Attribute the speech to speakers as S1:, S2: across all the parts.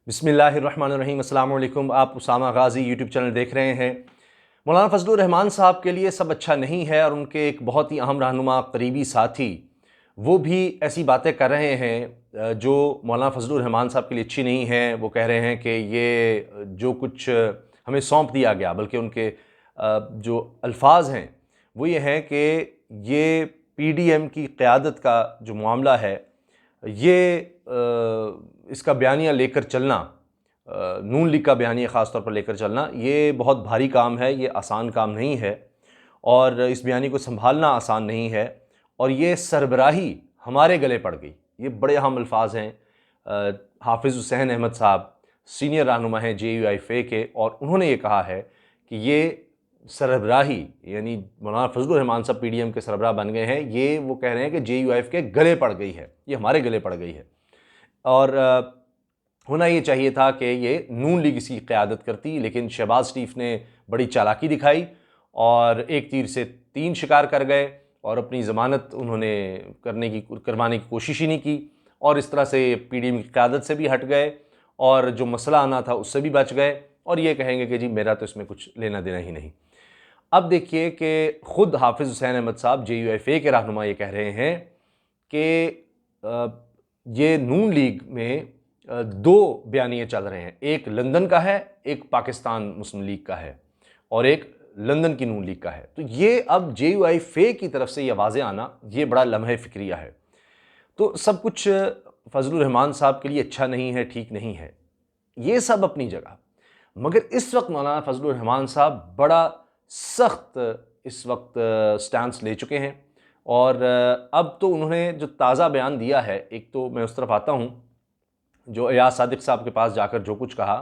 S1: बिस्मिल्लाहिर्रहमानिर्रहीम। अस्सलाम वालेकुम। आप उसामा गाज़ी यूट्यूब चैनल देख रहे हैं। मौलाना फजलुर रहमान साहब के लिए सब अच्छा नहीं है और उनके एक बहुत ही अहम रहनुमा करीबी साथी वो भी ऐसी बातें कर रहे हैं जो मौलाना फजलुर रहमान साहब के लिए अच्छी नहीं है। वो कह रहे हैं कि ये जो कुछ हमें सौंप दिया गया, बल्कि उनके जो अल्फाज हैं वो ये हैं कि ये PDM की क़यादत का जो मामला है, ये इसका बयानिया लेकर चलना, नून लीग का बयानिया ख़ास तौर पर लेकर चलना, ये बहुत भारी काम है, ये आसान काम नहीं है और इस बयानी को संभालना आसान नहीं है और ये सरबराही हमारे गले पड़ गई। ये बड़े अहम अल्फाज हैं। हाफिज़ हुसैन अहमद साहब सीनियर रहनुमा हैं JUIFA के, और उन्होंने ये कहा है कि ये सरबराही यानी मौलाना फजलुर रहमान साहब PDM के सरबराह बन गए हैं। ये वो कह रहे हैं कि JUIF के गले पड़ गई है, ये हमारे गले पड़ गई है और होना ये चाहिए था कि ये नून लीग इसकी क़यादत करती, लेकिन शहबाज शरीफ ने बड़ी चालाकी दिखाई और एक तीर से तीन शिकार कर गए और अपनी ज़मानत उन्होंने करवाने की कोशिश ही नहीं की और इस तरह से PDM की क़यादत से भी हट गए और जो मसला आना था उससे भी बच गए और ये कहेंगे कि जी मेरा तो इसमें कुछ लेना देना ही नहीं। अब देखिए कि ख़ुद हाफिज़ हुसैन अहमद साहब JUIFA के रहनुमा ये कह रहे हैं कि ये नून लीग में दो बयानिए चल रहे हैं, एक लंदन का है, एक पाकिस्तान मुस्लिम लीग का है और एक लंदन की नून लीग का है। तो ये अब JUIFA की तरफ से ये वाज़े आना, ये बड़ा लम्हे फ़िक्रिया है। तो सब कुछ फजलुर रहमान साहब के लिए अच्छा नहीं है, ठीक नहीं है, ये सब अपनी जगह, मगर इस वक्त मौलाना फजलुर रहमान साहब बड़ा सख्त इस वक्त स्टैंस ले चुके हैं और अब तो उन्होंने जो ताज़ा बयान दिया है, एक तो मैं उस तरफ आता हूँ, जो एयाज सादिक साहब के पास जाकर जो कुछ कहा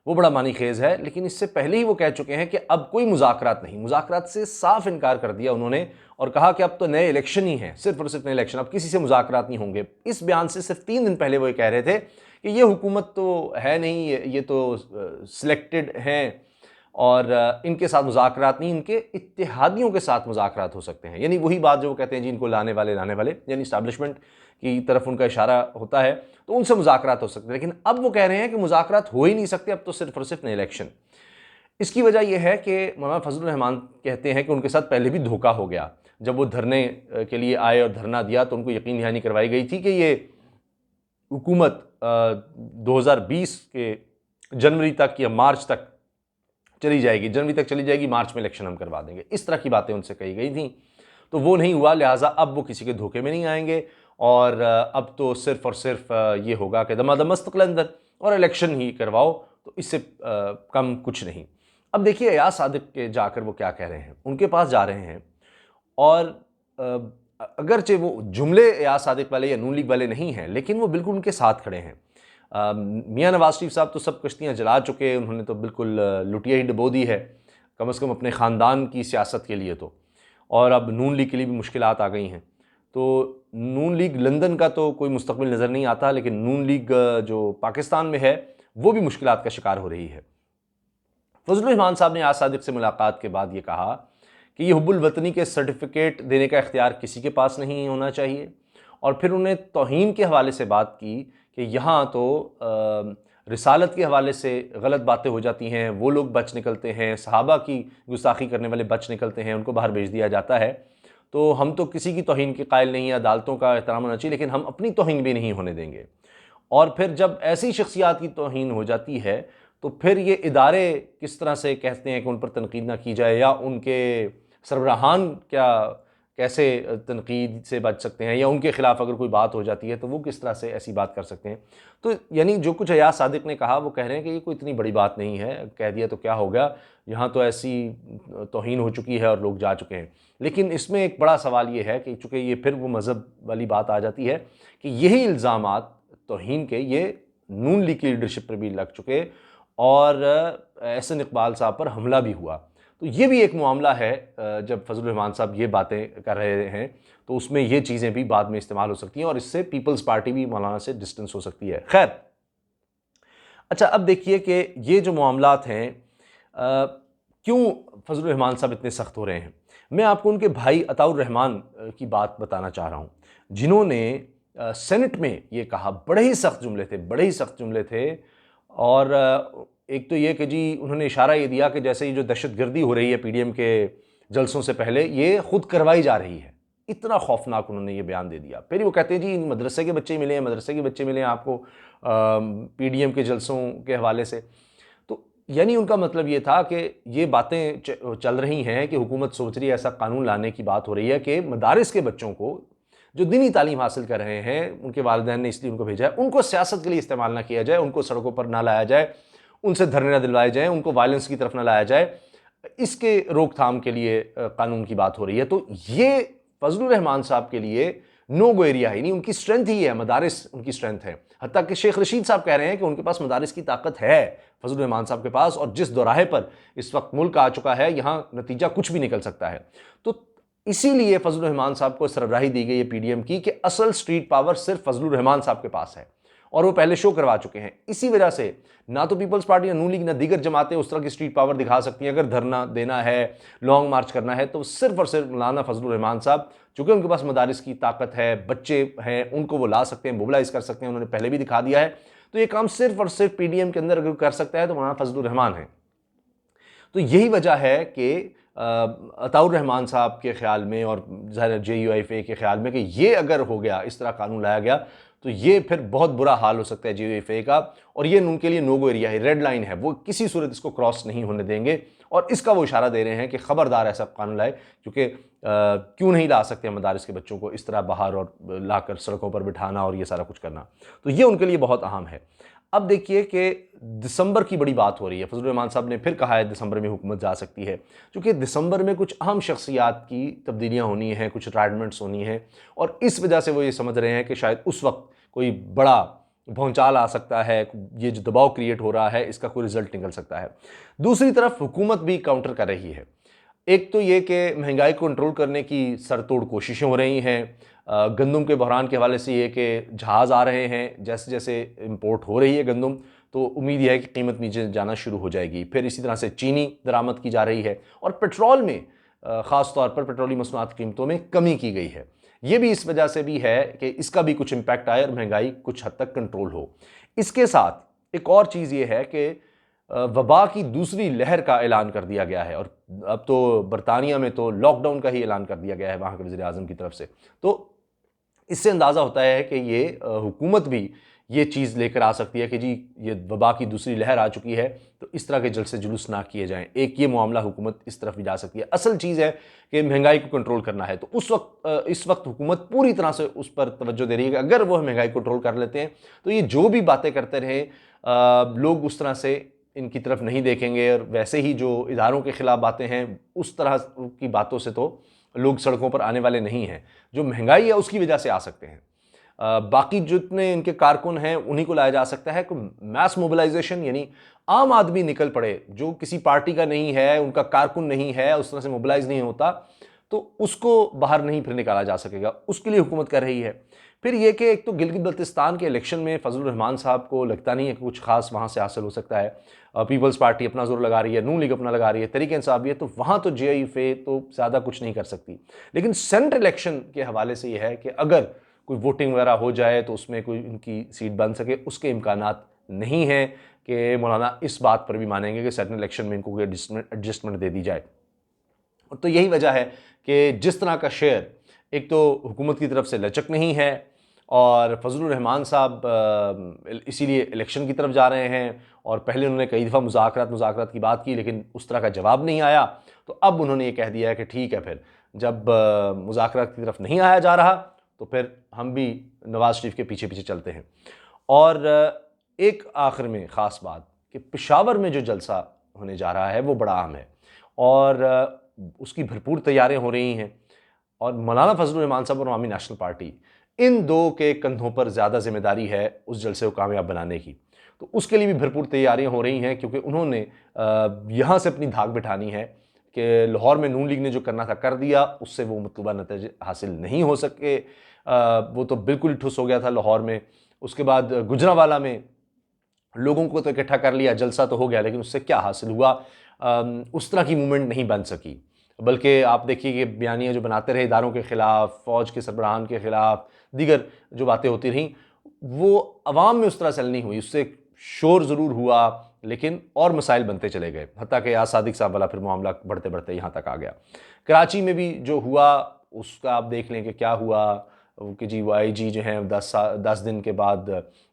S1: वो बड़ा मानी खेज़ है, लेकिन इससे पहले ही वो कह चुके हैं कि अब कोई मुज़ाकरात नहीं, मुज़ाकरात से साफ इनकार कर दिया उन्होंने और कहा कि अब तो नए इलेक्शन ही हैं, सिर्फ और सिर्फ नए इलेक्शन, अब किसी से मुज़ाकरात नहीं होंगे। इस बयान से सिर्फ 3 दिन पहले वो ये कह रहे थे कि ये हुकूमत तो है नहीं, ये तो सिलेक्टेड हैं और इनके साथ मुज़ाकरात नहीं, इनके इत्तेहादियों के साथ मुज़ाकरात हो सकते हैं। यानी वही बात जो वो कहते हैं जी इनको लाने वाले यानी इस्टेब्लिशमेंट की तरफ उनका इशारा होता है, तो उनसे मुज़ाकरात हो सकते हैं। लेकिन अब वो कह रहे हैं कि मुज़ाकरात हो ही नहीं सकते, अब तो सिर्फ और सिर्फ नए इलेक्शन। इसकी वजह यह है कि मौलाना फजलुर रहमान कहते हैं कि उनके साथ पहले भी धोखा हो गया। जब वो धरने के लिए आए और धरना दिया तो उनको यकीन दहानी करवाई गई थी कि ये हुकूमत 2020 के जनवरी तक या मार्च तक चली जाएगी, जनवरी तक चली जाएगी, मार्च में इलेक्शन हम करवा देंगे। इस तरह की बातें उनसे कही गई थी, तो वो नहीं हुआ, लिहाजा अब वो किसी के धोखे में नहीं आएंगे और अब तो सिर्फ और सिर्फ ये होगा कि दमादम मुस्तक़िल और इलेक्शन ही करवाओ, तो इससे कम कुछ नहीं। अब देखिए एयाज सादिक के जाकर वो क्या कह रहे हैं, उनके पास जा रहे हैं और अगरचे वो जुमले एयाज सादिक वाले या नून लीग वाले नहीं हैं, लेकिन वो बिल्कुल उनके साथ खड़े हैं। मियाँ नवाज शरीफ साहब तो सब कश्तियाँ जला चुके, उन्होंने तो बिल्कुल लुटिया ही डुबो दी है, कम से कम अपने ख़ानदान की सियासत के लिए तो, और अब नून लीग के लिए भी मुश्किलात आ गई हैं। तो नून लीग लंदन का तो कोई मुस्तकबिल नज़र नहीं आता, लेकिन नून लीग जो पाकिस्तान में है वो भी मुश्किलात का शिकार हो रही है। फजलुर रहमान साहब ने एयाज सादिक से मुलाकात के बाद ये कहा कि ये हुब्बुल वतनी के सर्टिफिकेट देने का इख्तियार किसी के पास नहीं होना चाहिए, और फिर उन्हें तौहीन के हवाले से बात की कि यहाँ तो रिसालत के हवाले से गलत बातें हो जाती हैं, वो लोग बच निकलते हैं, सहाबा की गुस्ताखी करने वाले बच निकलते हैं, उनको बाहर भेज दिया जाता है, तो हम तो किसी की तौहीन के कायल नहीं, अदालतों का एहतराम होना चाहिए, लेकिन हम अपनी तौहीन भी नहीं होने देंगे। और फिर जब ऐसी शख्सियात की तौहीन हो जाती है तो फिर ये इदारे किस तरह से कहते हैं कि उन पर तनकीद ना की जाए, या उनके सरबराहान क्या कैसे तनकीद से बच सकते हैं, या उनके ख़िलाफ़ अगर कोई बात हो जाती है तो वो किस तरह से ऐसी बात कर सकते हैं। तो यानी जो कुछ एयाज सादिक ने कहा वो कह रहे हैं कि ये कोई इतनी बड़ी बात नहीं है, कह दिया तो क्या हो गया, यहाँ तो ऐसी तौहीन हो चुकी है और लोग जा चुके हैं। लेकिन इसमें एक बड़ा सवाल ये है कि चूँकि ये फिर वो मज़हब वाली बात आ जाती है कि यही इल्ज़ामात तौहीन के ये नून लीग की लीडरशिप पर भी लग चुके और एहसन इकबाल साहब पर हमला भी हुआ। तो ये भी एक मामला है, जब फजलुर रहमान साहब ये बातें कर रहे हैं तो उसमें ये चीज़ें भी बाद में इस्तेमाल हो सकती हैं और इससे पीपल्स पार्टी भी मौलाना से डिस्टेंस हो सकती है। खैर, अच्छा अब देखिए कि ये जो मामलात हैं, क्यों फजलुर रहमान साहब इतने सख्त हो रहे हैं। मैं आपको उनके भाई अताउर रहमान की बात बताना चाह रहा हूँ, जिन्होंने सेनेट में ये कहा, बड़े ही सख्त जुमले थे, बड़े ही सख्त जुमले थे, और एक तो ये कि जी उन्होंने इशारा ये दिया कि जैसे ये जो दहशतगर्दी हो रही है पीडीएम के जलसों से पहले, ये खुद करवाई जा रही है। इतना खौफनाक उन्होंने ये बयान दे दिया। फिर वो कहते हैं जी मदरसे के बच्चे मिले हैं, मदरसे के बच्चे मिले हैं आपको पीडीएम के जलसों के हवाले से। तो यानी उनका मतलब ये था कि ये बातें चल रही हैं कि हुकूमत सोच रही है, ऐसा कानून लाने की बात हो रही है कि मदारिस के बच्चों को जो दीनी तालीम हासिल कर रहे हैं, उनके वालिदैन ने इसलिए उनको भेजा है, उनको सियासत के लिए इस्तेमाल ना किया जाए, उनको सड़कों पर ना लाया जाए, उनसे धरने ना दिलवाए जाए, उनको वायलेंस की तरफ ना लाया जाए। इसके रोकथाम के लिए कानून की बात हो रही है। तो ये फजलुर रहमान साहब के लिए नो गो एरिया ही नहीं, उनकी स्ट्रेंथ ही है, मदारिस उनकी स्ट्रेंथ है। हत्ता कि शेख रशीद साहब कह रहे हैं कि उनके पास मदारिस की ताकत है फजलुर रहमान साहब के पास, और जिस दोराहे पर इस वक्त मुल्क आ चुका है, यहां नतीजा कुछ भी निकल सकता है। तो इसीलिए फजलुर रहमान साहब को सरबराही दी गई है पीडीएम की कि असल स्ट्रीट पावर सिर्फ फजलुर रहमान साहब के पास है, और वो पहले शो करवा चुके हैं। इसी वजह से ना तो पीपल्स पार्टी, ना नून लीग, ना दीगर जमातें उस तरह की स्ट्रीट पावर दिखा सकती हैं। अगर धरना देना है, लॉन्ग मार्च करना है, तो सिर्फ और सिर्फ मौलाना फजलुर रहमान साहब, चूंकि उनके पास मदारिस की ताकत है, बच्चे हैं, उनको वो ला सकते हैं, मोबिलाइज कर सकते हैं, उन्होंने पहले भी दिखा दिया है। तो ये काम सिर्फ और सिर्फ पीडीएम के अंदर अगर कर सकता है तो मौलाना फजलुर रहमान है। तो यही वजह है कि अताउर रहमान साहब के ख्याल में और JUIFA के ख्याल में कि ये अगर हो गया, इस तरह कानून लाया गया, तो ये फिर बहुत बुरा हाल हो सकता है JUIFA का, और ये उनके लिए नो गो एरिया है, रेड लाइन है, वो किसी सूरत इसको क्रॉस नहीं होने देंगे। और इसका वो इशारा दे रहे हैं कि खबरदार ऐसा कानून लाए, क्योंकि क्यों नहीं ला सकते मदारिस के बच्चों को इस तरह बाहर और लाकर सड़कों पर बिठाना और ये सारा कुछ करना। तो ये उनके लिए बहुत अहम है। अब देखिए कि दिसंबर की बड़ी बात हो रही है। फजलुर रहमान साहब ने फिर कहा है दिसंबर में हुकूमत जा सकती है, क्योंकि दिसंबर में कुछ अहम शख्सियात की तब्दीलियां होनी हैं, कुछ रिटायरमेंट्स होनी हैं, और इस वजह से वो ये समझ रहे हैं कि शायद उस वक्त कोई बड़ा भौचाल आ सकता है, ये जो दबाव क्रिएट हो रहा है इसका कोई रिजल्ट निकल सकता है। दूसरी तरफ हुकूमत भी काउंटर कर रही है। एक तो ये कि महंगाई को कंट्रोल करने की सरतोड़ कोशिशें हो रही हैं। गंदम के बहरान के हवाले से ये कि जहाज़ आ रहे हैं, जैसे जैसे इंपोर्ट हो रही है गंदम, तो उम्मीद यह है कि कीमत नीचे जाना शुरू हो जाएगी। फिर इसी तरह से चीनी दरामद की जा रही है, और पेट्रोल में ख़ास तौर पर पेट्रोलियम मसनूआत की कीमतों में कमी की गई है। ये भी इस वजह से भी है कि इसका भी कुछ इम्पैक्ट आए और महंगाई कुछ हद तक कंट्रोल हो। इसके साथ एक और चीज़ ये है कि वबा की दूसरी लहर का ऐलान कर दिया गया है, और अब तो बरतानिया में तो लॉकडाउन का ही ऐलान कर दिया गया है वहाँ के वज़ीर आज़म की तरफ से। तो इससे अंदाज़ा होता है कि ये हुकूमत भी ये चीज़ लेकर आ सकती है कि जी ये वबा की दूसरी लहर आ चुकी है, तो इस तरह के जलसे जुलूस ना किए जाएं। एक ये मामला हुकूमत इस तरफ भी जा सकती है। असल चीज़ है कि महंगाई को कंट्रोल करना है, तो उस वक्त इस वक्त हुकूमत पूरी तरह से उस पर तवज्जो दे रही है कि अगर वो महंगाई कंट्रोल कर लेते हैं तो ये जो भी बातें करते रहे लोग उस तरह से इनकी तरफ नहीं देखेंगे, और वैसे ही जो इदारों के ख़िलाफ़ बातें हैं उस तरह की बातों से तो लोग सड़कों पर आने वाले नहीं हैं। जो महंगाई है उसकी वजह से आ सकते हैं। बाकी जितने इनके कारकुन हैं उन्हीं को लाया जा सकता है। मैस मोबिलाइजेशन, यानी आम आदमी निकल पड़े जो किसी पार्टी का नहीं है, उनका कारकुन नहीं है, उस तरह से मोबिलाइज नहीं होता, तो उसको बाहर नहीं फिर निकाला जा सकेगा। उसके लिए हुकूमत कर रही है। फिर यह कि एक तो गिलगित बल्तिस्तान के इलेक्शन में फजलुर रहमान साहब को लगता नहीं है कि कुछ खास वहाँ से हासिल हो सकता है। पीपल्स पार्टी अपना जोर लगा रही है, नून लीग अपना लगा रही है, तहरीक इंसाफ भी है, तो वहाँ तो JUIFA तो ज़्यादा कुछ नहीं कर सकती। लेकिन सेंट्रल इलेक्शन के हवाले से यह है कि अगर कोई वोटिंग वगैरह हो जाए तो उसमें कोई उनकी सीट बन सके, उसके इम्कानात नहीं हैं कि मौलाना इस बात पर भी मानेंगे कि सेंट्रल इलेक्शन में इनको कोई एडजस्टमेंट दे दी जाए। तो यही वजह है कि जिस तरह का शेयर एक तो हुकूमत की तरफ से लचक नहीं है, और फजलुर रहमान साहब इसीलिए इलेक्शन की तरफ जा रहे हैं, और पहले उन्होंने कई दफ़ा मुज़ाकरात की बात की लेकिन उस तरह का जवाब नहीं आया। तो अब उन्होंने ये कह दिया है कि ठीक है, फिर जब मुज़ाकरात की तरफ नहीं आया जा रहा तो फिर हम भी नवाज़ शरीफ के पीछे पीछे चलते हैं। और एक आखिर में ख़ास बात कि पेशावर में जो जलसा होने जा रहा है वो बड़ा अहम है, और उसकी भरपूर तैयारियाँ हो रही हैं, और मौलाना फजलुर रहमान साहब और अवामी नेशनल पार्टी, इन दो के कंधों पर ज़्यादा जिम्मेदारी है उस जलसे को कामयाब बनाने की। तो उसके लिए भी भरपूर तैयारियां हो रही हैं, क्योंकि उन्होंने यहाँ से अपनी धाक बिठानी है कि लाहौर में नून लीग ने जो करना था कर दिया, उससे वो मतलूबा नतीजे हासिल नहीं हो सके। वो तो बिल्कुल ही ठुस हो गया था लाहौर में। उसके बाद गुजरांवाला में लोगों को तो इकट्ठा कर लिया, जलसा तो हो गया, लेकिन उससे क्या हासिल हुआ? उस तरह की मूवमेंट नहीं बन सकी। बल्कि आप देखिए कि बयानियाँ जो बनाते रहे इदारों के ख़िलाफ़, फ़ौज के सरबराहान के ख़िलाफ़, दीगर जो बातें होती रहीं, वो अवाम में उस तरह से नहीं हुई, उससे शोर ज़रूर हुआ, लेकिन और मसाइल बनते चले गए, हत्ता कि यार सादिक साहब वाला फिर मामला बढ़ते बढ़ते यहाँ तक आ गया। कराची में भी जो हुआ उसका आप देख लें कि क्या हुआ कि जी वो IG जो हैं 10 दिन के बाद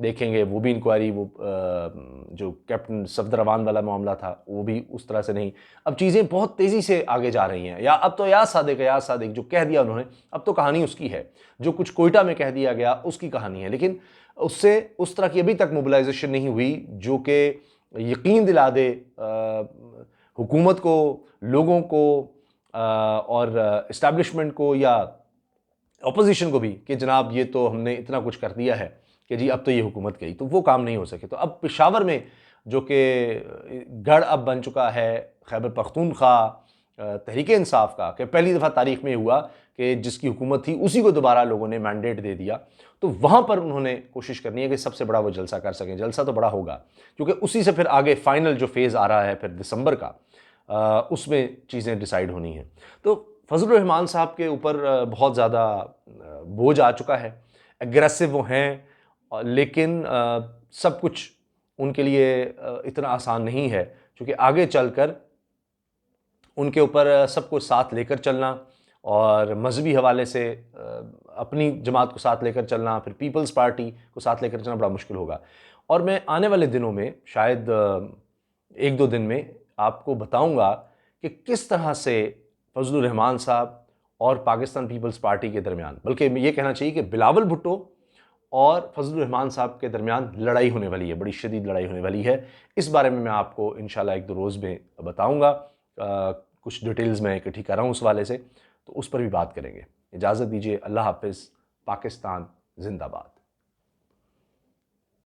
S1: देखेंगे, वो भी इंक्वायरी, वो जो कैप्टन सफदर अमान वाला मामला था वो भी उस तरह से नहीं। अब चीज़ें बहुत तेज़ी से आगे जा रही हैं। या अब तो याद सादिक जो कह दिया उन्होंने, अब तो कहानी उसकी है। जो कुछ कोयटा में कह दिया गया उसकी कहानी है, लेकिन उससे उस तरह की अभी तक मोबिलाइजेशन नहीं हुई जो कि यकीन दिला दे हुकूमत को, लोगों को और इस्टेब्लिशमेंट को या अपोजिशन को भी कि जनाब ये तो हमने इतना कुछ कर दिया है कि जी अब तो ये हुकूमत गई। तो वो काम नहीं हो सके। तो अब पेशावर में जो कि गढ़ अब बन चुका है खैबर पख्तूनख्वा तहरीक इंसाफ का, कि पहली दफ़ा तारीख में हुआ कि जिसकी हुकूमत थी उसी को दोबारा लोगों ने मैंडेट दे दिया। तो वहाँ पर उन्होंने कोशिश करनी है कि सबसे बड़ा वो जलसा कर सकें। जलसा तो बड़ा होगा क्योंकि उसी से फिर आगे फाइनल जो फेज़ आ रहा है फिर दिसंबर का, उसमें चीज़ें डिसाइड होनी हैं। तो फजलुर रहमान साहब के ऊपर बहुत ज़्यादा बोझ आ चुका है। एग्रेसिव वो हैं, लेकिन सब कुछ उनके लिए इतना आसान नहीं है, क्योंकि आगे चलकर उनके ऊपर सबको साथ लेकर चलना और मजहबी हवाले से अपनी जमात को साथ लेकर चलना, फिर पीपल्स पार्टी को साथ लेकर चलना बड़ा मुश्किल होगा। और मैं आने वाले दिनों में शायद 1-2 दिन में आपको बताऊंगा कि किस तरह से फजलुर रहमान साहब और पाकिस्तान पीपल्स पार्टी के दरमियान, बल्कि ये कहना चाहिए कि बिलावल भुट्टो और फजलुर रहमान साहब के दरमियान लड़ाई होने वाली है, बड़ी शदीद लड़ाई होने वाली है। इस बारे में मैं आपको इंशाल्लाह 1-2 रोज़ में बताऊंगा। कुछ डिटेल्स मैं इकट्ठी कर रहा हूँ उस वाले से, तो उस पर भी बात करेंगे। इजाज़त दीजिए, अल्लाह हाफ़िज़। पाकिस्तान जिंदाबाद।